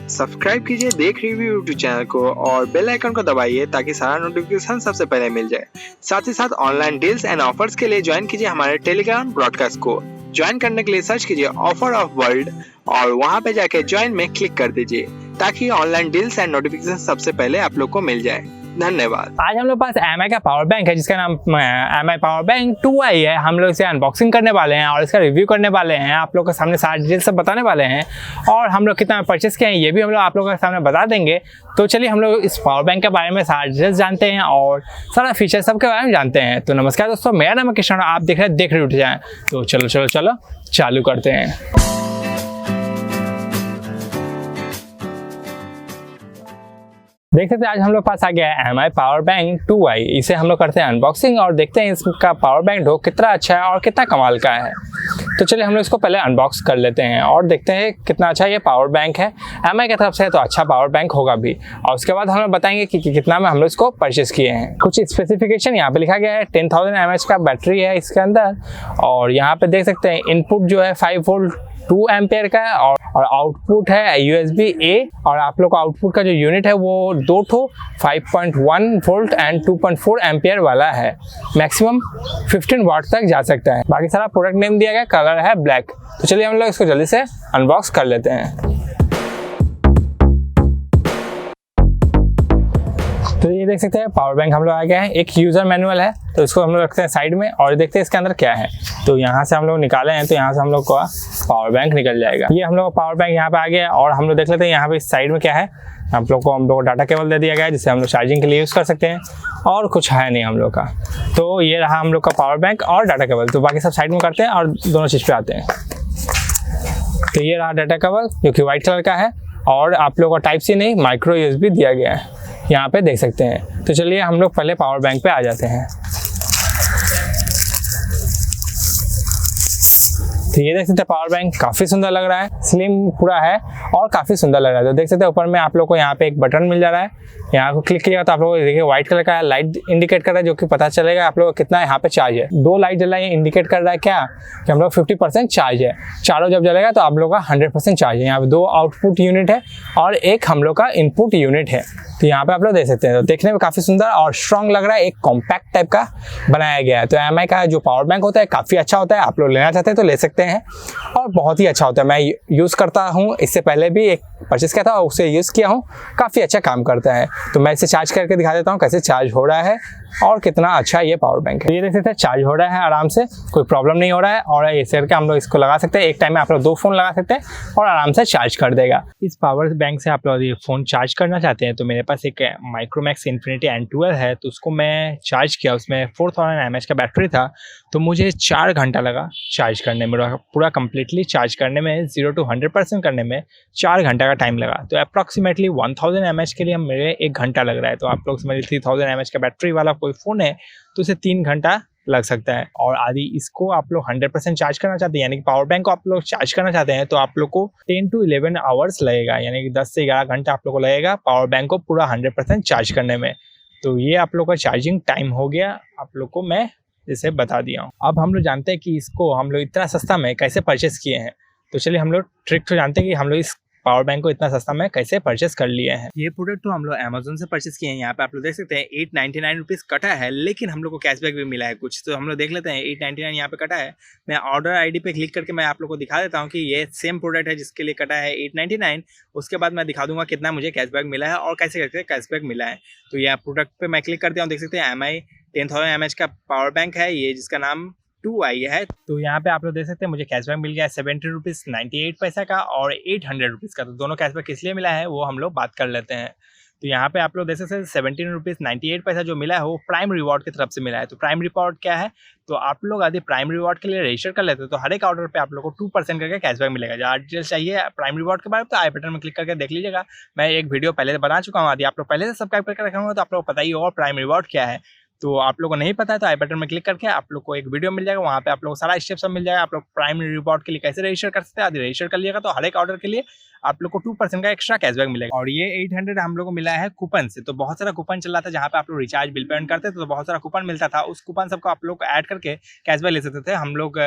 Subscribe कीजिए देख review YouTube channel को और बेल आइकन को दबाइए ताकि सारा नोटिफिकेशन सबसे पहले मिल जाए। साथ ही साथ ऑनलाइन डील्स एंड ऑफर्स के लिए ज्वाइन कीजिए हमारे टेलीग्राम ब्रॉडकास्ट को। ज्वाइन करने के लिए सर्च कीजिए ऑफर ऑफ वर्ल्ड और वहां पे जाके ज्वाइन में क्लिक कर दीजिए ताकि ऑनलाइन डील्स एंड नोटिफिकेशन सबसे पहले आप लोग को मिल जाए। धन्यवाद। आज हम लोग पास Mi का पावर बैंक है जिसका नाम Mi पावर बैंक 2i है। हम लोग इसे अनबॉक्सिंग करने वाले हैं और इसका रिव्यू करने वाले हैं, आप लोग के सामने सारा डिटेल सब बताने वाले हैं और हम लोग कितना परचेस किए हैं ये भी हम लोग आप लोगों के सामने बता देंगे। तो चलिए हम लोग इस पावर बैंक के बारे में सारा डिटेल्स जानते हैं और सारा फीचर सब के बारे में जानते हैं। तो नमस्कार दोस्तों, मेरा नाम है किशन, आप देख रहे हैं देख उठ जाए। तो चलो चालू करते हैं। देख सकते हैं आज हम लोग पास आ गया है Mi पावर बैंक 2i। इसे हम लोग करते हैं अनबॉक्सिंग और देखते हैं इसका पावर बैंक ढो कितना अच्छा है और कितना कमाल का है। तो चलिए हम लोग इसको पहले अनबॉक्स कर लेते हैं और देखते हैं कितना अच्छा ये पावर बैंक है। Mi की तरफ से है तो अच्छा पावर बैंक होगा भी, और उसके बाद हम लोग बताएंगे कि कितना में हम लोग इसको परचेस किए हैं। कुछ स्पेसिफिकेशन यहाँ पे लिखा गया है। 10,000 mAh का बैटरी है इसके अंदर और यहाँ पे देख सकते हैं इनपुट जो है 5 वोल्ट 2 एम्पेयर का है और आउटपुट है USB A और आप लोग को आउटपुट का जो यूनिट है वो 2 5.1 वोल्ट एंड 2.4 एम्पेयर वाला है। मैक्सिमम 15 वाट तक जा सकता है। बाकी सारा प्रोडक्ट नेम दिया गया, कलर है ब्लैक। तो चलिए हम लोग इसको जल्दी से अनबॉक्स कर लेते हैं। तो ये देख सकते हैं पावर बैंक हम लोग आ गया है। एक यूज़र मैनुअल है तो इसको हम लोग रखते हैं साइड में और देखते हैं इसके अंदर क्या है। तो यहाँ से हम लोग निकाले हैं तो यहाँ से हम लोग का पावर बैंक निकल जाएगा। ये हम लोग का पावर बैंक यहाँ पे आ गया और हम लोग देख लेते हैं यहाँ पे इस साइड में क्या है। हम लोग को डाटा केबल दे दिया गया है जिससे हम लोग चार्जिंग के लिए यूज़ कर सकते हैं और कुछ है नहीं हम लोग का। तो ये रहा हम लोग का पावर बैंक और डाटा केबल। तो बाकी सब साइड में करते हैं और दोनों चीज़ पे आते हैं। तो ये रहा डाटा केबल जो कि व्हाइट कलर का है और आप लोग का टाइप C नहीं माइक्रो USB दिया गया है, यहाँ पे देख सकते हैं। तो चलिए हम लोग पहले पावर बैंक पे आ जाते हैं। तो ये देख सकते हैं पावर बैंक काफ़ी सुंदर लग रहा है, स्लिम पूरा है और काफ़ी सुंदर लग रहा है। तो देख सकते हैं ऊपर में आप लोग को यहाँ पे एक बटन मिल जा रहा है। यहाँ को क्लिक कीजिएगा तो आप लोग को देखिए व्हाइट कलर का लाइट इंडिकेट कर रहा है जो कि पता चलेगा आप लोग को कितना यहाँ पे चार्ज है। 2 लाइट जल रहा है, ये इंडिकेट कर रहा है क्या कि हम लोग 50% चार्ज है। चारों जब जलेगा तो आप लोग का 100% चार्ज है। यहाँ पे 2 आउटपुट यूनिट है और एक हम लोग का इनपुट यूनिट है। तो यहाँ पे आप लोग देख सकते हैं। तो देखने में काफ़ी सुंदर और स्ट्रॉन्ग लग रहा है, एक कॉम्पैक्ट टाइप का बनाया गया है। तो Mi का जो पावर बैंक होता है काफ़ी अच्छा होता है, आप लोग लेना चाहते हैं तो ले सकते हैं और बहुत ही अच्छा होता है। मैं यूज़ करता हूँ, इससे पहले भी एक परचेस किया था और उसे यूज़ किया हूँ, काफ़ी अच्छा काम करता है। तो मैं इसे चार्ज करके दिखा देता हूँ कैसे चार्ज हो रहा है और कितना अच्छा ये पावर बैंक है। ये देख सकते हैं चार्ज हो रहा है आराम से, कोई प्रॉब्लम नहीं हो रहा है और ऐसे करके हम लोग इसको लगा सकते हैं। एक टाइम में आप लोग 2 फ़ोन लगा सकते हैं और आराम से चार्ज कर देगा। इस पावर बैंक से आप लोग ये फ़ोन चार्ज करना चाहते हैं तो मेरे पास एक माइक्रोमैक्स इन्फिनिटी N12 है, तो उसको मैं चार्ज किया। उसमें 4000 mAh का बैटरी था तो मुझे 4 घंटा लगा चार्ज करने में। पूरा कम्प्लीटली चार्ज करने में 0 to 100% करने में 4 घंटा का टाइम लगा। तो अप्रॉक्सीमेटली 1000 mAh के लिए मेरे 1 घंटा लग रहा है। तो आप लोग समझिए 3000 mAh का बैटरी वाला कोई फ़ोन है तो उसे 3 घंटा लग सकता है। और आदि इसको आप लोग 100% चार्ज करना चाहते हैं यानी कि पावर बैंक को आप लोग चार्ज करना चाहते हैं तो आप लोग को 10 to 11 आवर्स लगेगा, यानी कि 10 से 11 घंटा आप लोग को लगेगा पावर बैंक को पूरा 100% चार्ज करने में। तो ये आप लोग का चार्जिंग टाइम हो गया, आप लोग को मैं जैसे बता दिया हूँ। अब हम लोग जानते हैं कि इसको हम लोग इतना सस्ता में कैसे परचेस किए हैं। तो चलिए हम लोग ट्रिक तो जानते हैं कि हम लोग इस पावर बैंक को इतना सस्ता में कैसे परचेस कर लिए हैं। ये प्रोडक्ट तो हम लोग अमेज़न से परचेस किए हैं। यहाँ पे आप लोग देख सकते हैं 899 रुपीज़ कटा है, लेकिन हम लोग को कैशबैक भी मिला है कुछ। तो हम लोग देख लेते हैं 899 यहाँ पे कटा है। मैं ऑर्डर आईडी पे क्लिक करके मैं आप लोग को दिखा देता हूँ कि ये सेम प्रोडक्ट है जिसके लिए कटा है 899। उसके बाद मैं दिखा दूंगा कितना मुझे कैशबैक मिला है और कैसे करके कैशबैक मिला है। तो यह प्रोडक्ट पर मैं क्लिक करता हूँ, देख सकते हैं Mi 10,000 mAh का पावर बैंक है ये जिसका नाम 2i है। तो यहाँ पे आप लोग देख सकते हैं मुझे कैशबैक मिल गया है 70 रुपीज़ 98 पैसा का और 800 रुपीज़ का। तो दोनों कैशबैक किस लिए मिला है वो हम लोग बात कर लेते हैं। तो यहाँ पे आप लोग देख सकते हैं 17 रुपीज़ 98 पैसा जो मिला है वो प्राइम रिवॉर्ड की तरफ से मिला है। तो प्राइम रिवॉर्ड क्या है, तो आप लोग यदि प्राइम रिवॉर्ड के लिए रजिस्टर कर लेते हैं तो हर एक ऑर्डर पे आप लोग को 2% करके कैशबैक मिलेगा। ज़्यादा डिटेल्स चाहिए प्राइम रिवॉर्ड के बारे में तो आई बटन में क्लिक करके देख लीजिएगा। मैं एक वीडियो पहले बना चुका हूँ, यदि आप लोग पहले से सब्सक्राइब करके रखे होंगे तो आप लोग को पता ही होगा प्राइम रिवॉर्ड क्या है। तो आप लोगों को नहीं पता है तो आई बटन में क्लिक करके आप लोग को एक वीडियो मिल जाएगा, वहाँ पे आप लोग को सारा स्टेप सब मिल जाएगा। आप लोग प्राइम रिवॉर्ड के लिए कैसे रजिस्टर कर सकते हैं, यदि रजिस्टर कर लिएगा तो हर एक ऑर्डर के लिए आप लोग को 2% का एक्स्ट्रा कैशबैक मिलेगा। और ये 800 हम लोग को मिला है कूपन से। तो बहुत सारा कूपन चल रहा था जहाँ पे आप लोग रिचार्ज बिल पेमेंट करते थे तो बहुत सारा कूपन मिलता था, उस कूपन सबको आप लोग ऐड करके कैशबैक ले सकते थे। हम लोग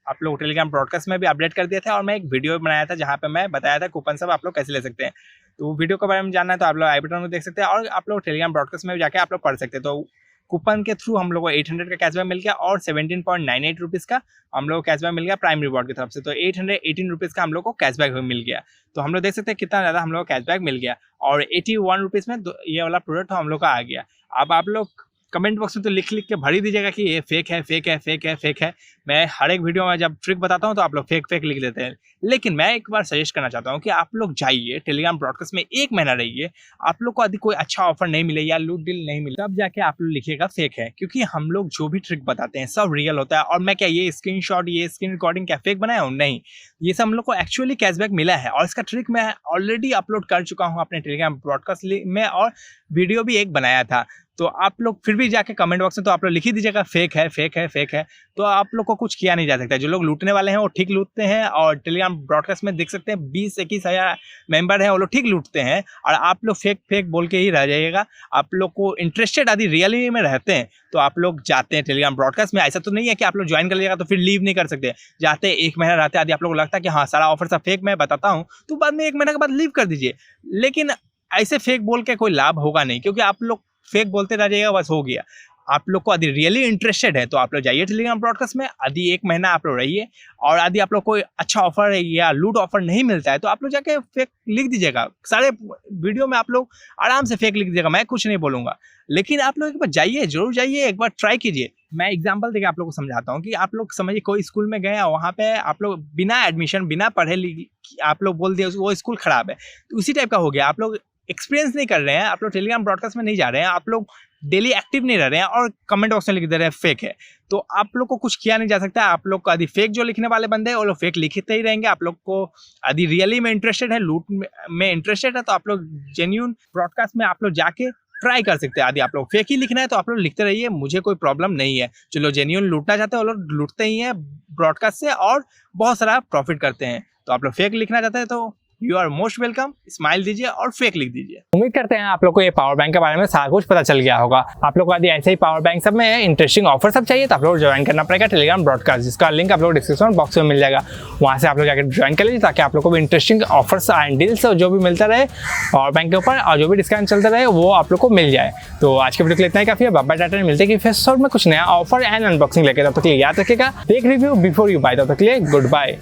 आप लोग टेलीग्राम ब्रॉडकास्ट में भी अपडेट कर दिए थे और मैं एक वीडियो बनाया था जहाँ पे मैं बताया था कूपन सब आप लोग कैसे ले सकते हैं। तो वीडियो के बारे में जानना है तो आप लोग आई बटन में देख सकते हैं, और आप लोग टेलीग्राम ब्रॉडकास्ट में जाके आप लोग पढ़ सकते हैं। तो कूपन के थ्रू हम लोग को 800 का कैशबैक मिल गया और 17.98 रुपीज़ का हम लोग को कैशबैक मिल गया प्राइम रिवॉर्ड की तरफ से। तो 818 रुपीज़ का हम लोग को कैशबैक मिल गया। तो हम लोग देख सकते हैं कितना ज़्यादा हम लोग को कैशबैक मिल गया, और 81 रुपीज़ में ये वाला प्रोडक्ट हम लोग का आ गया। अब आप लोग कमेंट बॉक्स में तो लिख के भर ही दीजिएगा कि ये फेक है, फेक है, फेक है, फेक है। मैं हर एक वीडियो में जब ट्रिक बताता हूँ तो आप लोग फेक फेक लिख देते हैं, लेकिन मैं एक बार सजेस्ट करना चाहता हूँ कि आप लोग जाइए टेलीग्राम ब्रॉडकास्ट में 1 महीना रहिए। आप लोग को यदि कोई अच्छा ऑफर नहीं मिले या लूट डील नहीं मिले, तब जाके आप लोग लिखिएगा फेक है, क्योंकि हम लोग जो भी ट्रिक बताते हैं सब रियल होता है। और मैं क्या ये स्क्रीनशॉट, ये स्क्रीन रिकॉर्डिंग क्या फेक बनाया हूँ? नहीं, ये सब हम लोग को एक्चुअली कैशबैक मिला है, और इसका ट्रिक मैं ऑलरेडी अपलोड कर चुका हूँ अपने टेलीग्राम ब्रॉडकास्ट में, और वीडियो भी एक बनाया था। तो आप लोग फिर भी जाके कमेंट बॉक्स में तो आप लोग लिख ही दीजिएगा फेक है, फेक है, फेक है। तो आप लोग को कुछ किया नहीं जा सकता। जो लोग लूटने वाले हैं वो ठीक लूटते हैं, और टेलीग्राम ब्रॉडकास्ट में देख सकते हैं 20-21 हज़ार मेंबर हैं, वो लोग ठीक लूटते हैं, और आप लोग फेक फेक बोल के ही रह जाइएगा। आप लोग को इंटरेस्टेड यदि रियली में रहते हैं तो आप लोग जाते हैं टेलीग्राम ब्रॉडकास्ट में। ऐसा तो नहीं है कि आप लोग ज्वाइन कर लीजिएगा तो फिर लीव नहीं कर सकते। जाते 1 महीना रहते हैं, यदि आप लोग को लगता है कि हाँ सारा ऑफर सब फेक मैं बताता हूँ, तो बाद में 1 महीने के बाद लीव कर दीजिए। लेकिन ऐसे फेक बोल के कोई लाभ होगा नहीं, क्योंकि आप लोग फेक बोलते रह जाइएगा, बस हो गया। आप लोग को यदि रियली इंटरेस्टेड है तो आप लोग जाइए टेलीग्राम ब्रॉडकास्ट में, यदि 1 महीना आप लोग रहिए, और यदि आप लोग कोई अच्छा ऑफर या लूट ऑफर नहीं मिलता है तो आप लोग जाके फेक लिख दीजिएगा। सारे वीडियो में आप लोग आराम से फेक लिख दीजिएगा, मैं कुछ नहीं बोलूँगा। लेकिन आप लोग एक बार जाइए, जरूर जाइए, एक बार ट्राई कीजिए। मैं एग्जांपल देके आप लोग को समझाता हूँ कि आप लोग समझिए कोई स्कूल में गए, वहाँ पे आप लोग बिना एडमिशन, बिना पढ़े लिखे आप लोग बोल दिए वो स्कूल खराब है, तो उसी टाइप का हो गया। आप लोग एक्सपीरियंस नहीं कर रहे हैं, आप लोग टेलीग्राम ब्रॉडकास्ट में नहीं जा रहे हैं, आप लोग डेली एक्टिव नहीं रह रहे हैं, और कमेंट बॉक्स में लिख दे रहे हैं फेक है। तो आप लोग को कुछ किया नहीं जा सकता। आप लोग को यदि फेक जो लिखने वाले बंदे हैं वो लोग फेक लिखते ही रहेंगे। आप लोग को यदि रियली में इंटरेस्टेड है, लूट में इंटरेस्टेड है, तो आप लोग जेन्युइन ब्रॉडकास्ट में आप लोग जाके ट्राई कर सकते हैं। यदि आप लोग फेक ही लिखना है तो आप लोग लिखते रहिए, मुझे कोई प्रॉब्लम नहीं है। जो लोग जेन्युइन लूटना चाहते हैं वो लोग लूटते ही हैं ब्रॉडकास्ट से, और बहुत सारा प्रॉफिट करते हैं। तो आप लोग फेक लिखना चाहते हैं तो you are most welcome, smile दीजिए और फेक लिख दीजिए। उम्मीद करते हैं आप लोग को ये पावर बैंक के बारे में सारा कुछ पता चल गया होगा। आप लोग को यदि ऐसे ही पावर बैंक सब में इंटरेस्टिंग ऑफर सब चाहिए तो आप लोग ज्वाइन करना पड़ेगा टेलीग्राम ब्रॉडकास्ट, जिसका लिंक आप लोग डिस्क्रिप्शन बॉक्स में मिल जाएगा। वहाँ से आप लोग जाकर ज्वाइन कर लीजिए, ताकि आप लोग को भी इंटरेस्टिंग ऑफर्स एंड डील्स जो भी मिलता रहे पावर बैंक के ऊपर, और जो भी डिस्काउंट चलता रहे वो आप लोग को मिल जाए। तो आज के वीडियो के लिए इतना ही काफी है। बाबा टाटा मिलते हैं कि फिर में कुछ नया ऑफर एंड अनबॉक्सिंग लेकर, तब तक के लिए याद रखिएगा take review before you buy. तब तक के लिए गुड बाय।